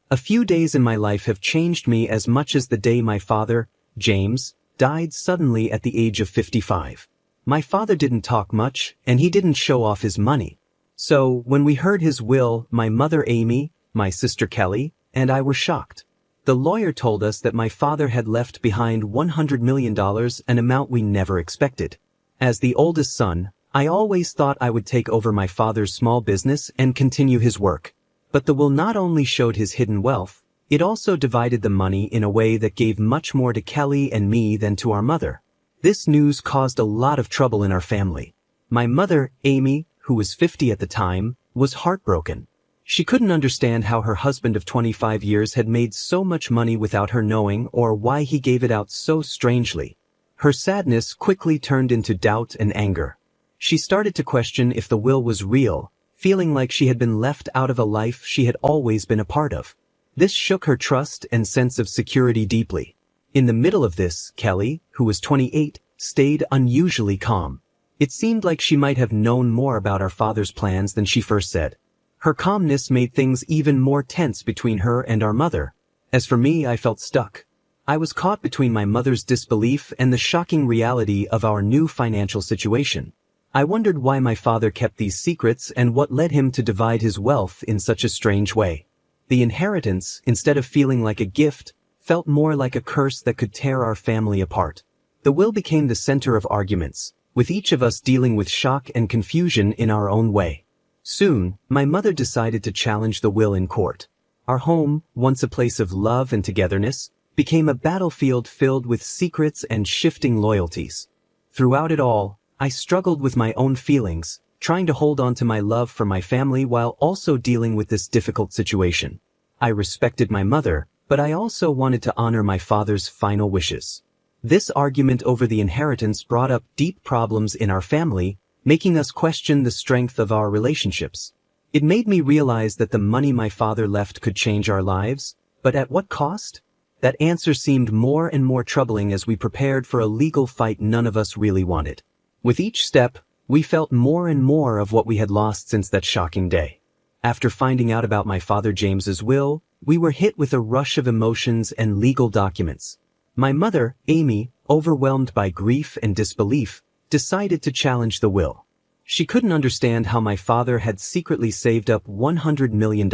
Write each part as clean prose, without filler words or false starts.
A few days in my life have changed me as much as the day my father, James, died suddenly at the age of 55. My father didn't talk much, and he didn't show off his money. So, when we heard his will, my mother Amy, my sister Kelly, and I were shocked. The lawyer told us that my father had left behind $100 million, an amount we never expected. As the oldest son, I always thought I would take over my father's small business and continue his work. But the will not only showed his hidden wealth, it also divided the money in a way that gave much more to Kelly and me than to our mother. This news caused a lot of trouble in our family. My mother, Amy, who was 50 at the time, was heartbroken. She couldn't understand how her husband of 25 years had made so much money without her knowing or why he gave it out so strangely. Her sadness quickly turned into doubt and anger. She started to question if the will was real, feeling like she had been left out of a life she had always been a part of. This shook her trust and sense of security deeply. In the middle of this, Kelly, who was 28, stayed unusually calm. It seemed like she might have known more about our father's plans than she first said. Her calmness made things even more tense between her and our mother. As for me, I felt stuck. I was caught between my mother's disbelief and the shocking reality of our new financial situation. I wondered why my father kept these secrets and what led him to divide his wealth in such a strange way. The inheritance, instead of feeling like a gift, felt more like a curse that could tear our family apart. The will became the center of arguments, with each of us dealing with shock and confusion in our own way. Soon, my mother decided to challenge the will in court. Our home, once a place of love and togetherness, became a battlefield filled with secrets and shifting loyalties. Throughout it all, I struggled with my own feelings, trying to hold on to my love for my family while also dealing with this difficult situation. I respected my mother, but I also wanted to honor my father's final wishes. This argument over the inheritance brought up deep problems in our family, making us question the strength of our relationships. It made me realize that the money my father left could change our lives, but at what cost? That answer seemed more and more troubling as we prepared for a legal fight none of us really wanted. With each step, we felt more and more of what we had lost since that shocking day. After finding out about my father James's will, we were hit with a rush of emotions and legal documents. My mother, Amy, overwhelmed by grief and disbelief, decided to challenge the will. She couldn't understand how my father had secretly saved up $100 million,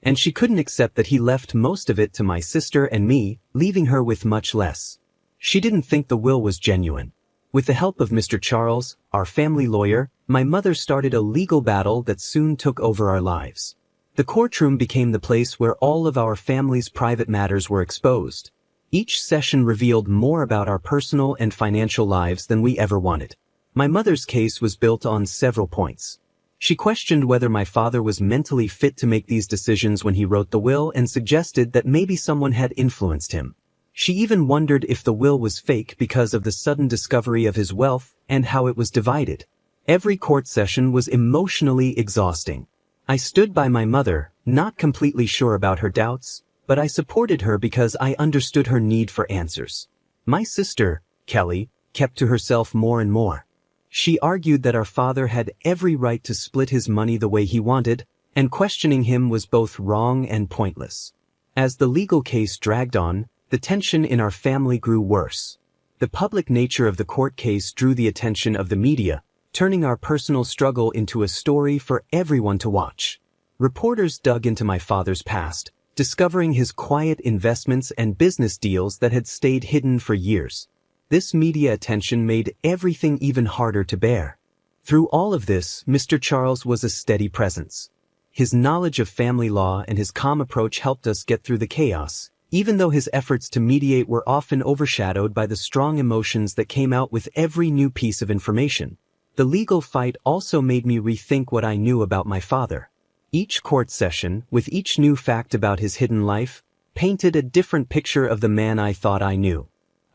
and she couldn't accept that he left most of it to my sister and me, leaving her with much less. She didn't think the will was genuine. With the help of Mr. Charles, our family lawyer, my mother started a legal battle that soon took over our lives. The courtroom became the place where all of our family's private matters were exposed. Each session revealed more about our personal and financial lives than we ever wanted. My mother's case was built on several points. She questioned whether my father was mentally fit to make these decisions when he wrote the will and suggested that maybe someone had influenced him. She even wondered if the will was fake because of the sudden discovery of his wealth and how it was divided. Every court session was emotionally exhausting. I stood by my mother, not completely sure about her doubts, but I supported her because I understood her need for answers. My sister, Kelly, kept to herself more and more. She argued that our father had every right to split his money the way he wanted, and questioning him was both wrong and pointless. As the legal case dragged on, the tension in our family grew worse. The public nature of the court case drew the attention of the media, turning our personal struggle into a story for everyone to watch. Reporters dug into my father's past, discovering his quiet investments and business deals that had stayed hidden for years. This media attention made everything even harder to bear. Through all of this, Mr. Charles was a steady presence. His knowledge of family law and his calm approach helped us get through the chaos, even though his efforts to mediate were often overshadowed by the strong emotions that came out with every new piece of information. The legal fight also made me rethink what I knew about my father. Each court session, with each new fact about his hidden life, painted a different picture of the man I thought I knew.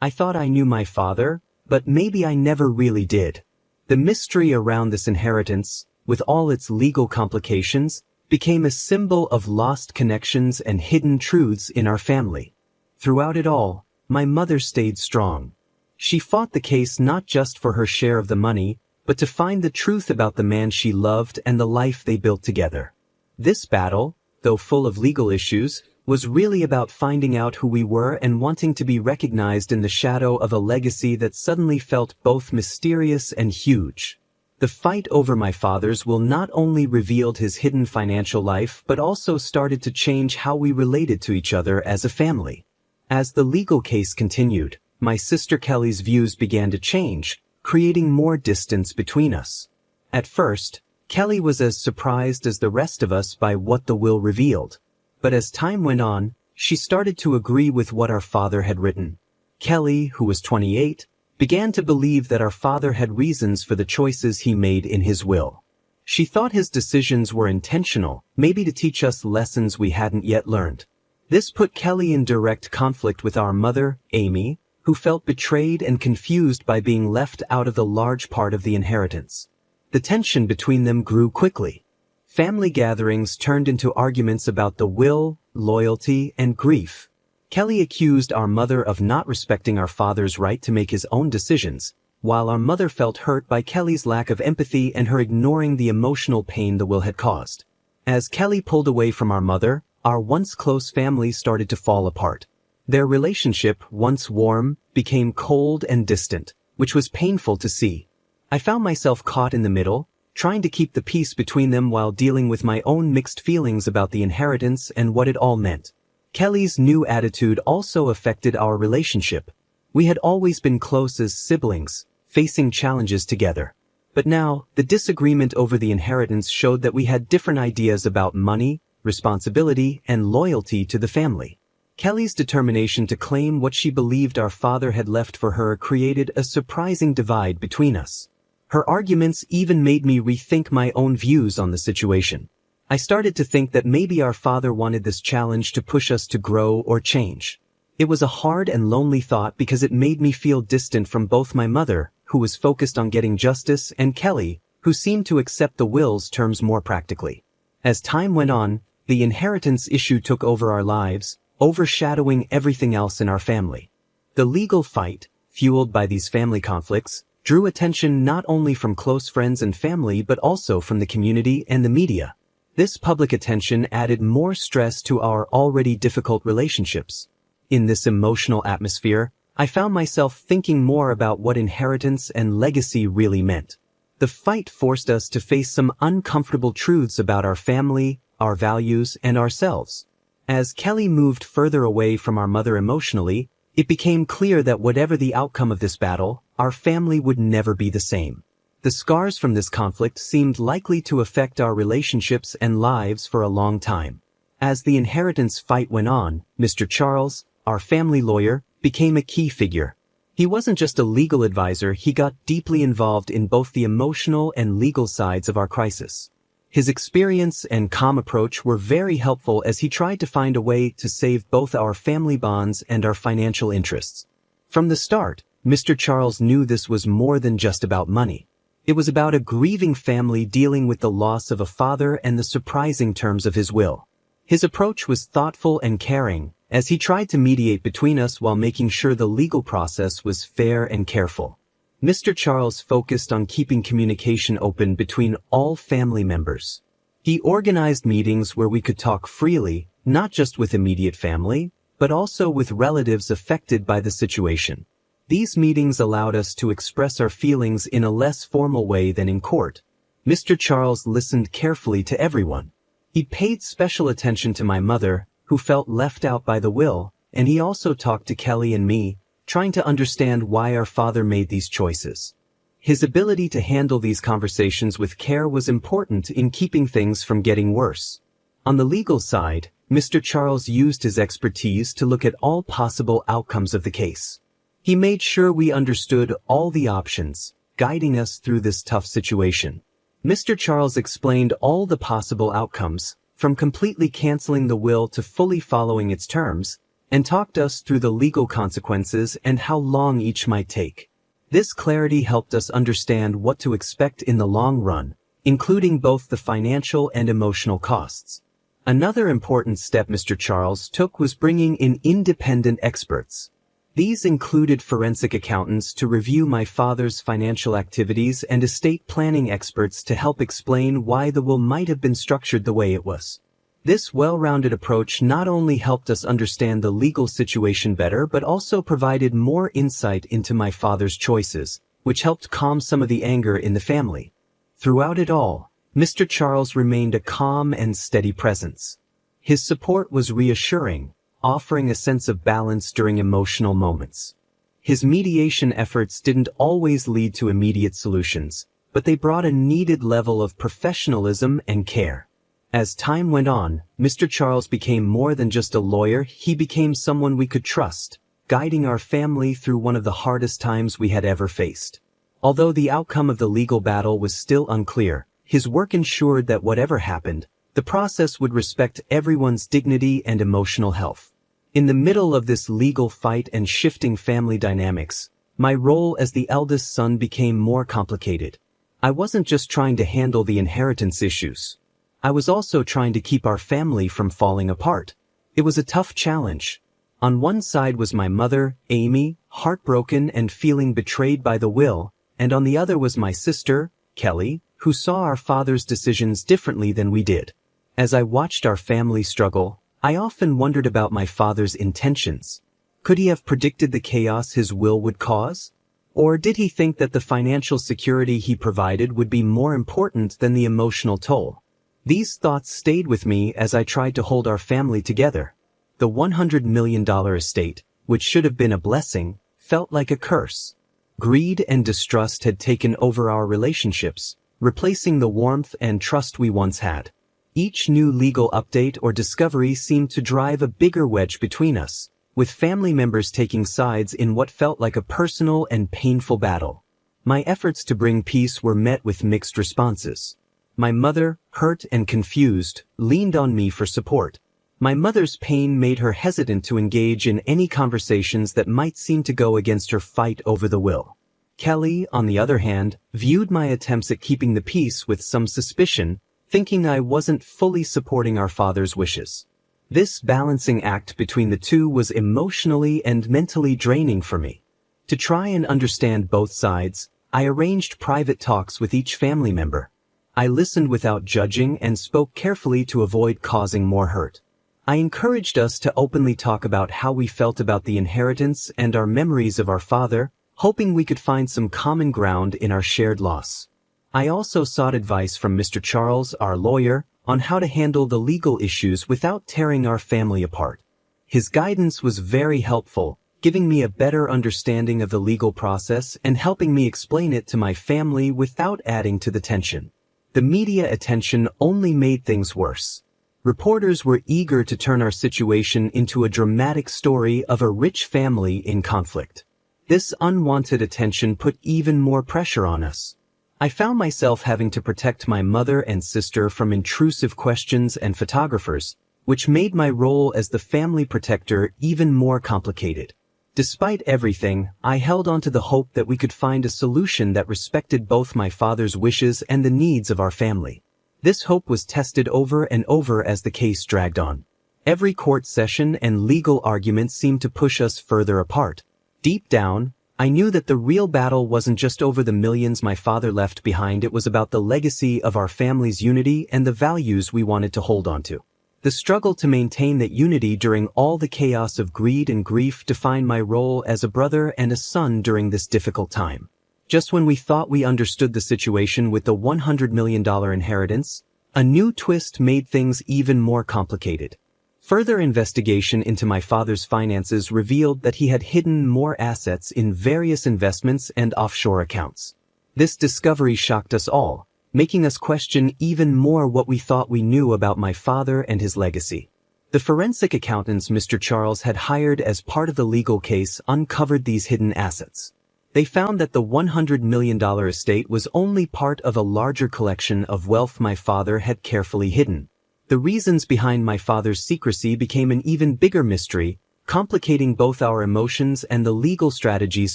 I thought I knew my father, but maybe I never really did. The mystery around this inheritance, with all its legal complications, became a symbol of lost connections and hidden truths in our family. Throughout it all, my mother stayed strong. She fought the case not just for her share of the money, but to find the truth about the man she loved and the life they built together. This battle, though full of legal issues, was really about finding out who we were and wanting to be recognized in the shadow of a legacy that suddenly felt both mysterious and huge. The fight over my father's will not only revealed his hidden financial life but also started to change how we related to each other as a family. As the legal case continued, my sister Kelly's views began to change, creating more distance between us. At first, Kelly was as surprised as the rest of us by what the will revealed. But as time went on, she started to agree with what our father had written. Kelly, who was 28, began to believe that our father had reasons for the choices he made in his will. She thought his decisions were intentional, maybe to teach us lessons we hadn't yet learned. This put Kelly in direct conflict with our mother, Amy, who felt betrayed and confused by being left out of the large part of the inheritance. The tension between them grew quickly. Family gatherings turned into arguments about the will, loyalty, and grief. Kelly accused our mother of not respecting our father's right to make his own decisions, while our mother felt hurt by Kelly's lack of empathy and her ignoring the emotional pain the will had caused. As Kelly pulled away from our mother, our once close family started to fall apart. Their relationship, once warm, became cold and distant, which was painful to see. I found myself caught in the middle, trying to keep the peace between them while dealing with my own mixed feelings about the inheritance and what it all meant. Kelly's new attitude also affected our relationship. We had always been close as siblings, facing challenges together. But now, the disagreement over the inheritance showed that we had different ideas about money, responsibility, and loyalty to the family. Kelly's determination to claim what she believed our father had left for her created a surprising divide between us. Her arguments even made me rethink my own views on the situation. I started to think that maybe our father wanted this challenge to push us to grow or change. It was a hard and lonely thought because it made me feel distant from both my mother, who was focused on getting justice, and Kelly, who seemed to accept the will's terms more practically. As time went on, the inheritance issue took over our lives, overshadowing everything else in our family. The legal fight, fueled by these family conflicts, drew attention not only from close friends and family but also from the community and the media. This public attention added more stress to our already difficult relationships. In this emotional atmosphere, I found myself thinking more about what inheritance and legacy really meant. The fight forced us to face some uncomfortable truths about our family, our values, and ourselves. As Kelly moved further away from our mother emotionally, it became clear that whatever the outcome of this battle, our family would never be the same. The scars from this conflict seemed likely to affect our relationships and lives for a long time. As the inheritance fight went on, Mr. Charles, our family lawyer, became a key figure. He wasn't just a legal advisor, he got deeply involved in both the emotional and legal sides of our crisis. His experience and calm approach were very helpful as he tried to find a way to save both our family bonds and our financial interests. From the start, Mr. Charles knew this was more than just about money. It was about a grieving family dealing with the loss of a father and the surprising terms of his will. His approach was thoughtful and caring, as he tried to mediate between us while making sure the legal process was fair and careful. Mr. Charles focused on keeping communication open between all family members. He organized meetings where we could talk freely, not just with immediate family, but also with relatives affected by the situation. These meetings allowed us to express our feelings in a less formal way than in court. Mr. Charles listened carefully to everyone. He paid special attention to my mother, who felt left out by the will, and he also talked to Kelly and me, trying to understand why our father made these choices. His ability to handle these conversations with care was important in keeping things from getting worse. On the legal side, Mr. Charles used his expertise to look at all possible outcomes of the case. He made sure we understood all the options, guiding us through this tough situation. Mr. Charles explained all the possible outcomes, from completely canceling the will to fully following its terms, and talked us through the legal consequences and how long each might take. This clarity helped us understand what to expect in the long run, including both the financial and emotional costs. Another important step Mr. Charles took was bringing in independent experts. These included forensic accountants to review my father's financial activities and estate planning experts to help explain why the will might have been structured the way it was. This well-rounded approach not only helped us understand the legal situation better but also provided more insight into my father's choices, which helped calm some of the anger in the family. Throughout it all, Mr. Charles remained a calm and steady presence. His support was reassuring, offering a sense of balance during emotional moments. His mediation efforts didn't always lead to immediate solutions, but they brought a needed level of professionalism and care. As time went on, Mr. Charles became more than just a lawyer, he became someone we could trust, guiding our family through one of the hardest times we had ever faced. Although the outcome of the legal battle was still unclear, his work ensured that whatever happened, the process would respect everyone's dignity and emotional health. In the middle of this legal fight and shifting family dynamics, my role as the eldest son became more complicated. I wasn't just trying to handle the inheritance issues. I was also trying to keep our family from falling apart. It was a tough challenge. On one side was my mother, Amy, heartbroken and feeling betrayed by the will, and on the other was my sister, Kelly, who saw our father's decisions differently than we did. As I watched our family struggle, I often wondered about my father's intentions. Could he have predicted the chaos his will would cause? Or did he think that the financial security he provided would be more important than the emotional toll? These thoughts stayed with me as I tried to hold our family together. The $100 million estate, which should have been a blessing, felt like a curse. Greed and distrust had taken over our relationships, replacing the warmth and trust we once had. Each new legal update or discovery seemed to drive a bigger wedge between us, with family members taking sides in what felt like a personal and painful battle. My efforts to bring peace were met with mixed responses. My mother, hurt and confused, leaned on me for support. My mother's pain made her hesitant to engage in any conversations that might seem to go against her fight over the will. Kelly, on the other hand, viewed my attempts at keeping the peace with some suspicion, thinking I wasn't fully supporting our father's wishes. This balancing act between the two was emotionally and mentally draining for me. To try and understand both sides, I arranged private talks with each family member. I listened without judging and spoke carefully to avoid causing more hurt. I encouraged us to openly talk about how we felt about the inheritance and our memories of our father, hoping we could find some common ground in our shared loss. I also sought advice from Mr. Charles, our lawyer, on how to handle the legal issues without tearing our family apart. His guidance was very helpful, giving me a better understanding of the legal process and helping me explain it to my family without adding to the tension. The media attention only made things worse. Reporters were eager to turn our situation into a dramatic story of a rich family in conflict. This unwanted attention put even more pressure on us. I found myself having to protect my mother and sister from intrusive questions and photographers, which made my role as the family protector even more complicated. Despite everything, I held on to the hope that we could find a solution that respected both my father's wishes and the needs of our family. This hope was tested over and over as the case dragged on. Every court session and legal argument seemed to push us further apart. Deep down, I knew that the real battle wasn't just over the millions my father left behind, it was about the legacy of our family's unity and the values we wanted to hold on to. The struggle to maintain that unity during all the chaos of greed and grief defined my role as a brother and a son during this difficult time. Just when we thought we understood the situation with the $100 million inheritance, a new twist made things even more complicated. Further investigation into my father's finances revealed that he had hidden more assets in various investments and offshore accounts. This discovery shocked us all, making us question even more what we thought we knew about my father and his legacy. The forensic accountants Mr. Charles had hired as part of the legal case uncovered these hidden assets. They found that the $100 million estate was only part of a larger collection of wealth my father had carefully hidden. The reasons behind my father's secrecy became an even bigger mystery, complicating both our emotions and the legal strategies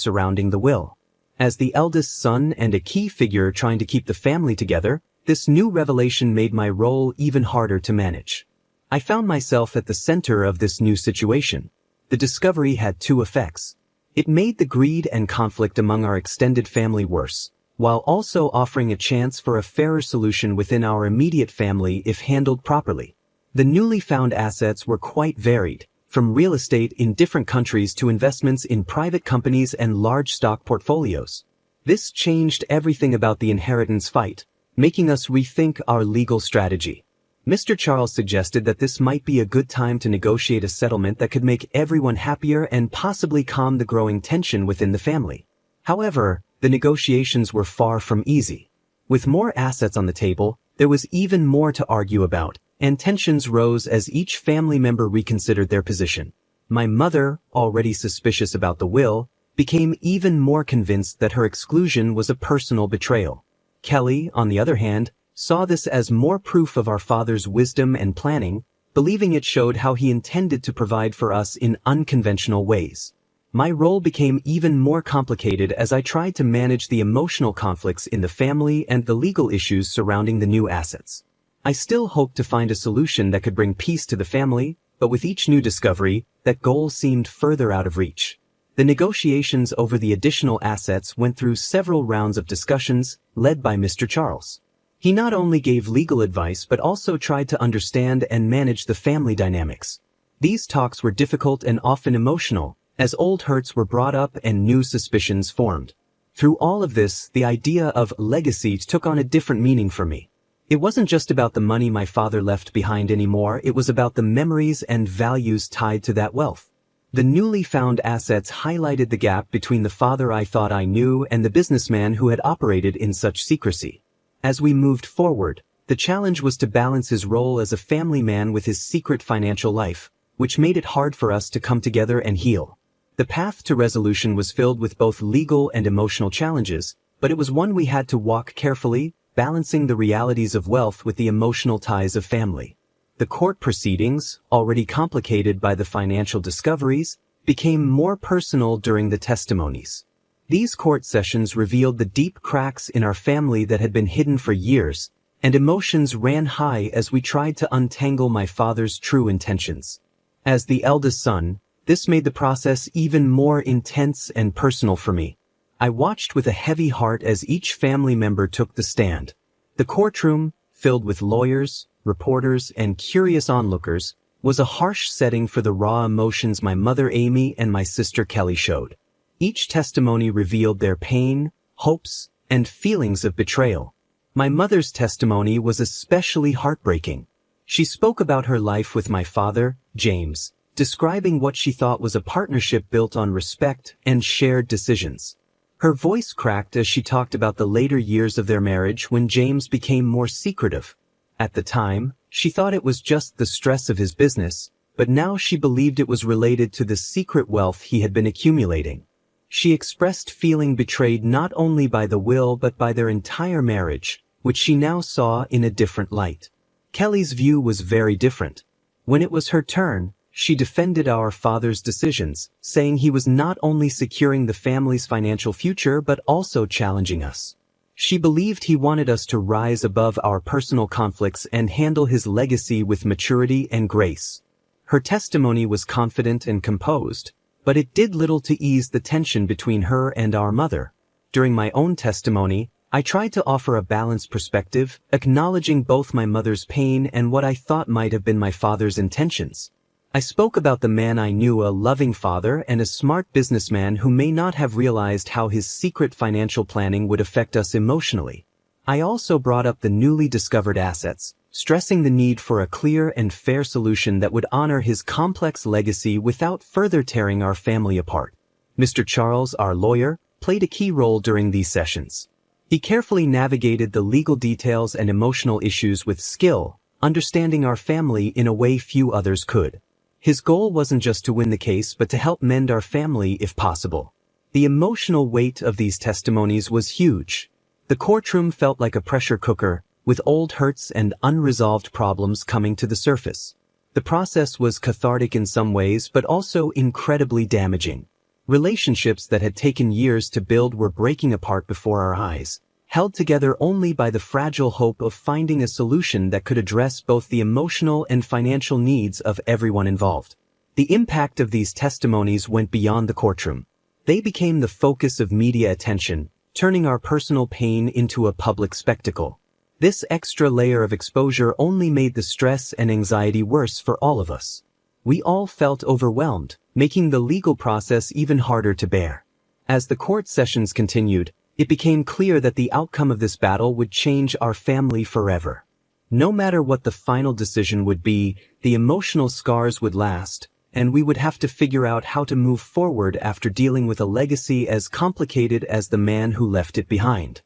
surrounding the will. As the eldest son and a key figure trying to keep the family together, this new revelation made my role even harder to manage. I found myself at the center of this new situation. The discovery had two effects. It made the greed and conflict among our extended family worse, while also offering a chance for a fairer solution within our immediate family if handled properly. The newly found assets were quite varied, from real estate in different countries to investments in private companies and large stock portfolios. This changed everything about the inheritance fight, making us rethink our legal strategy. Mr. Charles suggested that this might be a good time to negotiate a settlement that could make everyone happier and possibly calm the growing tension within the family. However, the negotiations were far from easy. With more assets on the table, there was even more to argue about, and tensions rose as each family member reconsidered their position. My mother, already suspicious about the will, became even more convinced that her exclusion was a personal betrayal. Kelly, on the other hand, saw this as more proof of our father's wisdom and planning, believing it showed how he intended to provide for us in unconventional ways. My role became even more complicated as I tried to manage the emotional conflicts in the family and the legal issues surrounding the new assets. I still hoped to find a solution that could bring peace to the family, but with each new discovery, that goal seemed further out of reach. The negotiations over the additional assets went through several rounds of discussions, led by Mr. Charles. He not only gave legal advice but also tried to understand and manage the family dynamics. These talks were difficult and often emotional, as old hurts were brought up and new suspicions formed. Through all of this, the idea of legacy took on a different meaning for me. It wasn't just about the money my father left behind anymore, it was about the memories and values tied to that wealth. The newly found assets highlighted the gap between the father I thought I knew and the businessman who had operated in such secrecy. As we moved forward, the challenge was to balance his role as a family man with his secret financial life, which made it hard for us to come together and heal. The path to resolution was filled with both legal and emotional challenges, but it was one we had to walk carefully, balancing the realities of wealth with the emotional ties of family. The court proceedings, already complicated by the financial discoveries, became more personal during the testimonies. These court sessions revealed the deep cracks in our family that had been hidden for years, and emotions ran high as we tried to untangle my father's true intentions. As the eldest son, this made the process even more intense and personal for me. I watched with a heavy heart as each family member took the stand. The courtroom, filled with lawyers, reporters, and curious onlookers, was a harsh setting for the raw emotions my mother Amy and my sister Kelly showed. Each testimony revealed their pain, hopes, and feelings of betrayal. My mother's testimony was especially heartbreaking. She spoke about her life with my father, James, describing what she thought was a partnership built on respect and shared decisions. Her voice cracked as she talked about the later years of their marriage when James became more secretive. At the time, she thought it was just the stress of his business, but now she believed it was related to the secret wealth he had been accumulating. She expressed feeling betrayed not only by the will but by their entire marriage, which she now saw in a different light. Kelly's view was very different. When it was her turn, she defended our father's decisions, saying he was not only securing the family's financial future but also challenging us. She believed he wanted us to rise above our personal conflicts and handle his legacy with maturity and grace. Her testimony was confident and composed, but it did little to ease the tension between her and our mother. During my own testimony, I tried to offer a balanced perspective, acknowledging both my mother's pain and what I thought might have been my father's intentions. I spoke about the man I knew, a loving father and a smart businessman who may not have realized how his secret financial planning would affect us emotionally. I also brought up the newly discovered assets, stressing the need for a clear and fair solution that would honor his complex legacy without further tearing our family apart. Mr. Charles, our lawyer, played a key role during these sessions. He carefully navigated the legal details and emotional issues with skill, understanding our family in a way few others could. His goal wasn't just to win the case but to help mend our family if possible. The emotional weight of these testimonies was huge. The courtroom felt like a pressure cooker, with old hurts and unresolved problems coming to the surface. The process was cathartic in some ways but also incredibly damaging. Relationships that had taken years to build were breaking apart before our eyes, held together only by the fragile hope of finding a solution that could address both the emotional and financial needs of everyone involved. The impact of these testimonies went beyond the courtroom. They became the focus of media attention, turning our personal pain into a public spectacle. This extra layer of exposure only made the stress and anxiety worse for all of us. We all felt overwhelmed, making the legal process even harder to bear. As the court sessions continued, it became clear that the outcome of this battle would change our family forever. No matter what the final decision would be, the emotional scars would last, and we would have to figure out how to move forward after dealing with a legacy as complicated as the man who left it behind.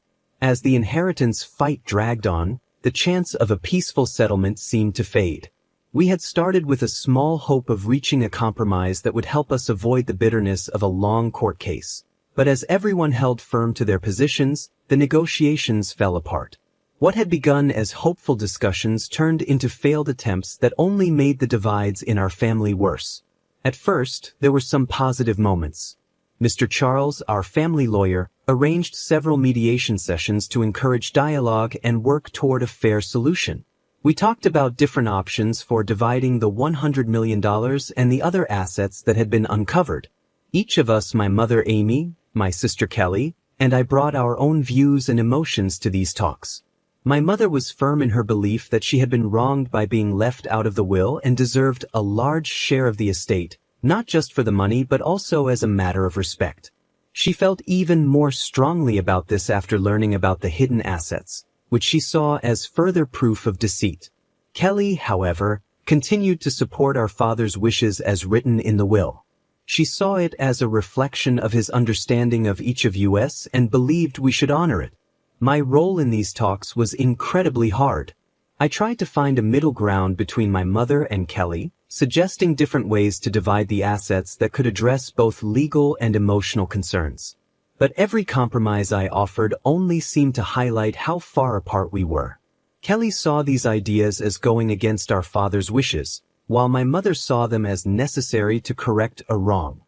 As the inheritance fight dragged on, the chance of a peaceful settlement seemed to fade. We had started with a small hope of reaching a compromise that would help us avoid the bitterness of a long court case. But as everyone held firm to their positions, the negotiations fell apart. What had begun as hopeful discussions turned into failed attempts that only made the divides in our family worse. At first, there were some positive moments. Mr. Charles, our family lawyer, arranged several mediation sessions to encourage dialogue and work toward a fair solution. We talked about different options for dividing the $100 million and the other assets that had been uncovered. Each of us, my mother Amy, my sister Kelly, and I brought our own views and emotions to these talks. My mother was firm in her belief that she had been wronged by being left out of the will and deserved a large share of the estate, not just for the money but also as a matter of respect. She felt even more strongly about this after learning about the hidden assets, which she saw as further proof of deceit. Kelly, however, continued to support our father's wishes as written in the will. She saw it as a reflection of his understanding of each of us and believed we should honor it. My role in these talks was incredibly hard. I tried to find a middle ground between my mother and Kelly, suggesting different ways to divide the assets that could address both legal and emotional concerns. But every compromise I offered only seemed to highlight how far apart we were. Kelly saw these ideas as going against our father's wishes, while my mother saw them as necessary to correct a wrong.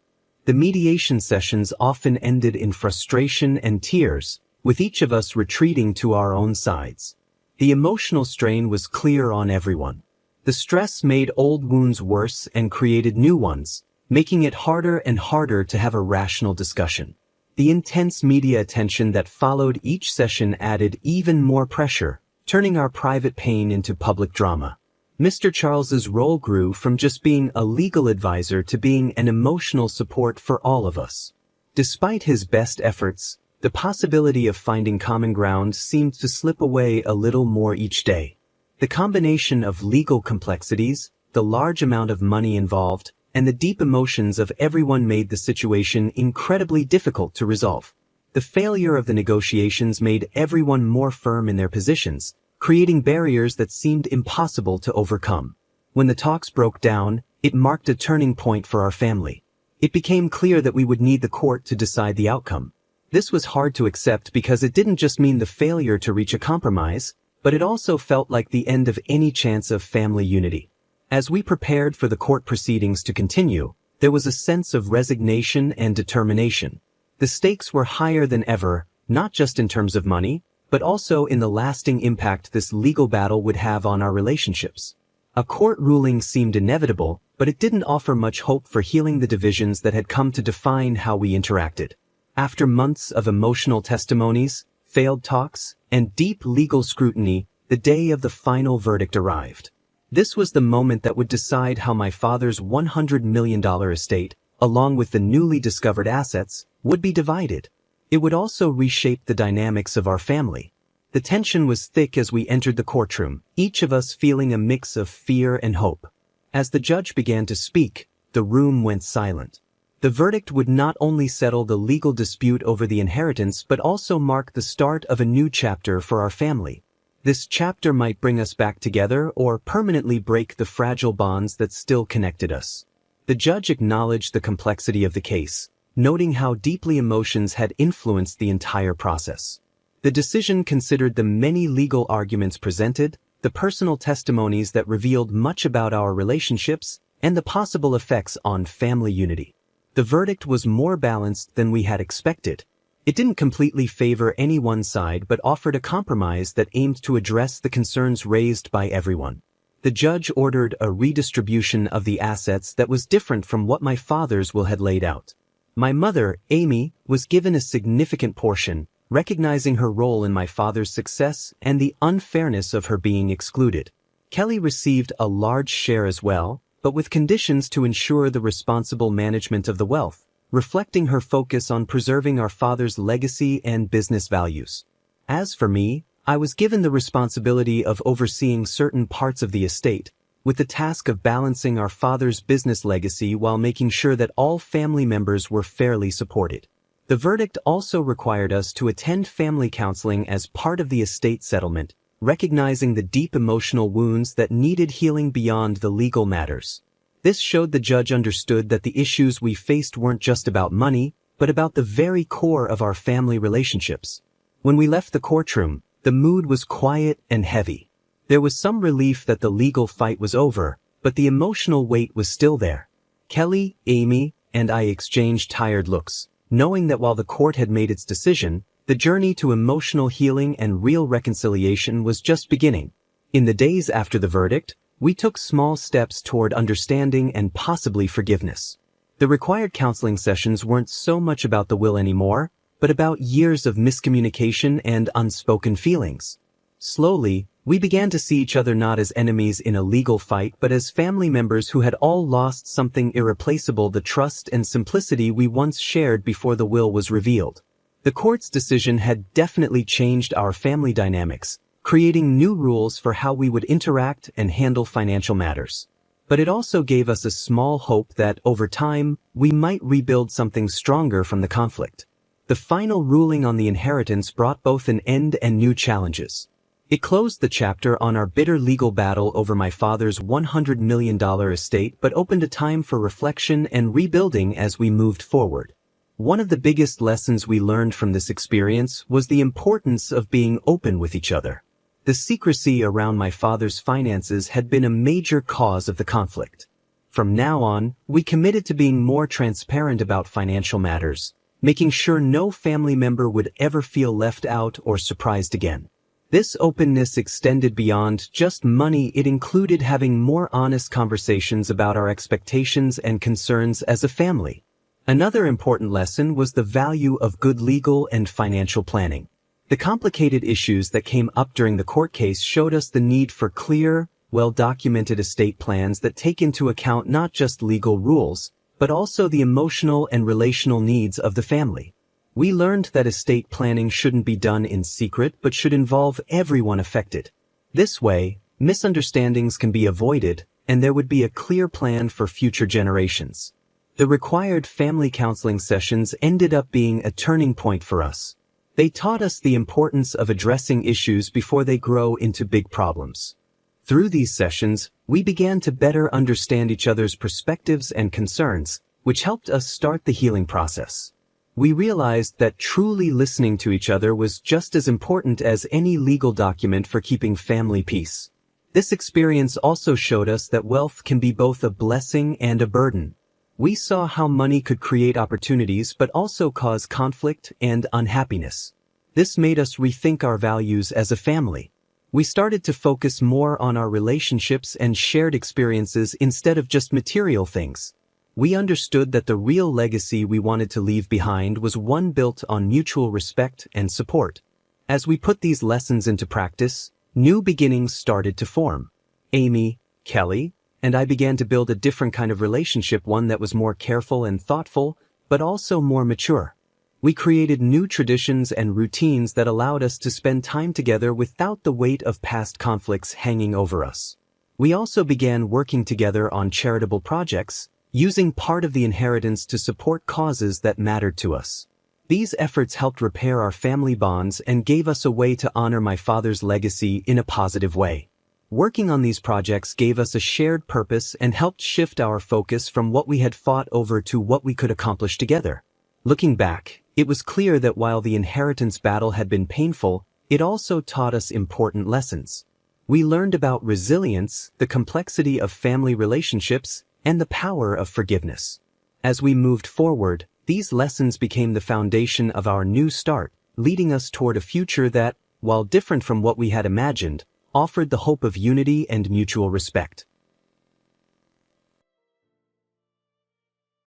The mediation sessions often ended in frustration and tears, with each of us retreating to our own sides. The emotional strain was clear on everyone. The stress made old wounds worse and created new ones, making it harder and harder to have a rational discussion. The intense media attention that followed each session added even more pressure, turning our private pain into public drama. Mr. Charles's role grew from just being a legal advisor to being an emotional support for all of us. Despite his best efforts, the possibility of finding common ground seemed to slip away a little more each day. The combination of legal complexities, the large amount of money involved, and the deep emotions of everyone made the situation incredibly difficult to resolve. The failure of the negotiations made everyone more firm in their positions, creating barriers that seemed impossible to overcome. When the talks broke down, it marked a turning point for our family. It became clear that we would need the court to decide the outcome. This was hard to accept because it didn't just mean the failure to reach a compromise, but it also felt like the end of any chance of family unity. As we prepared for the court proceedings to continue, there was a sense of resignation and determination. The stakes were higher than ever, not just in terms of money, but also in the lasting impact this legal battle would have on our relationships. A court ruling seemed inevitable, but it didn't offer much hope for healing the divisions that had come to define how we interacted. After months of emotional testimonies, failed talks, and deep legal scrutiny, the day of the final verdict arrived. This was the moment that would decide how my father's $100 million estate, along with the newly discovered assets, would be divided. It would also reshape the dynamics of our family. The tension was thick as we entered the courtroom, each of us feeling a mix of fear and hope. As the judge began to speak, the room went silent. The verdict would not only settle the legal dispute over the inheritance but also mark the start of a new chapter for our family. This chapter might bring us back together or permanently break the fragile bonds that still connected us. The judge acknowledged the complexity of the case, noting how deeply emotions had influenced the entire process. The decision considered the many legal arguments presented, the personal testimonies that revealed much about our relationships, and the possible effects on family unity. The verdict was more balanced than we had expected. It didn't completely favor any one side but offered a compromise that aimed to address the concerns raised by everyone. The judge ordered a redistribution of the assets that was different from what my father's will had laid out. My mother, Amy, was given a significant portion, recognizing her role in my father's success and the unfairness of her being excluded. Kelly received a large share as well, but with conditions to ensure the responsible management of the wealth, reflecting her focus on preserving our father's legacy and business values. As for me, I was given the responsibility of overseeing certain parts of the estate, with the task of balancing our father's business legacy while making sure that all family members were fairly supported. The verdict also required us to attend family counseling as part of the estate settlement, recognizing the deep emotional wounds that needed healing beyond the legal matters. This showed the judge understood that the issues we faced weren't just about money, but about the very core of our family relationships. When we left the courtroom, the mood was quiet and heavy. There was some relief that the legal fight was over, but the emotional weight was still there. Kelly, Amy, and I exchanged tired looks, knowing that while the court had made its decision, the journey to emotional healing and real reconciliation was just beginning. In the days after the verdict, we took small steps toward understanding and possibly forgiveness. The required counseling sessions weren't so much about the will anymore, but about years of miscommunication and unspoken feelings. Slowly, we began to see each other not as enemies in a legal fight but as family members who had all lost something irreplaceable: the trust and simplicity we once shared before the will was revealed. The court's decision had definitely changed our family dynamics, creating new rules for how we would interact and handle financial matters. But it also gave us a small hope that, over time, we might rebuild something stronger from the conflict. The final ruling on the inheritance brought both an end and new challenges. It closed the chapter on our bitter legal battle over my father's $100 million estate but opened a time for reflection and rebuilding as we moved forward. One of the biggest lessons we learned from this experience was the importance of being open with each other. The secrecy around my father's finances had been a major cause of the conflict. From now on, we committed to being more transparent about financial matters, making sure no family member would ever feel left out or surprised again. This openness extended beyond just money. It included having more honest conversations about our expectations and concerns as a family. Another important lesson was the value of good legal and financial planning. The complicated issues that came up during the court case showed us the need for clear, well-documented estate plans that take into account not just legal rules, but also the emotional and relational needs of the family. We learned that estate planning shouldn't be done in secret but should involve everyone affected. This way, misunderstandings can be avoided, and there would be a clear plan for future generations. The required family counseling sessions ended up being a turning point for us. They taught us the importance of addressing issues before they grow into big problems. Through these sessions, we began to better understand each other's perspectives and concerns, which helped us start the healing process. We realized that truly listening to each other was just as important as any legal document for keeping family peace. This experience also showed us that wealth can be both a blessing and a burden. We saw how money could create opportunities but also cause conflict and unhappiness. This made us rethink our values as a family. We started to focus more on our relationships and shared experiences instead of just material things. We understood that the real legacy we wanted to leave behind was one built on mutual respect and support. As we put these lessons into practice, new beginnings started to form. Amy, Kelly, and I began to build a different kind of relationship, one that was more careful and thoughtful, but also more mature. We created new traditions and routines that allowed us to spend time together without the weight of past conflicts hanging over us. We also began working together on charitable projects, using part of the inheritance to support causes that mattered to us. These efforts helped repair our family bonds and gave us a way to honor my father's legacy in a positive way. Working on these projects gave us a shared purpose and helped shift our focus from what we had fought over to what we could accomplish together. Looking back, it was clear that while the inheritance battle had been painful, it also taught us important lessons. We learned about resilience, the complexity of family relationships, and the power of forgiveness. As we moved forward, these lessons became the foundation of our new start, leading us toward a future that, while different from what we had imagined, offered the hope of unity and mutual respect.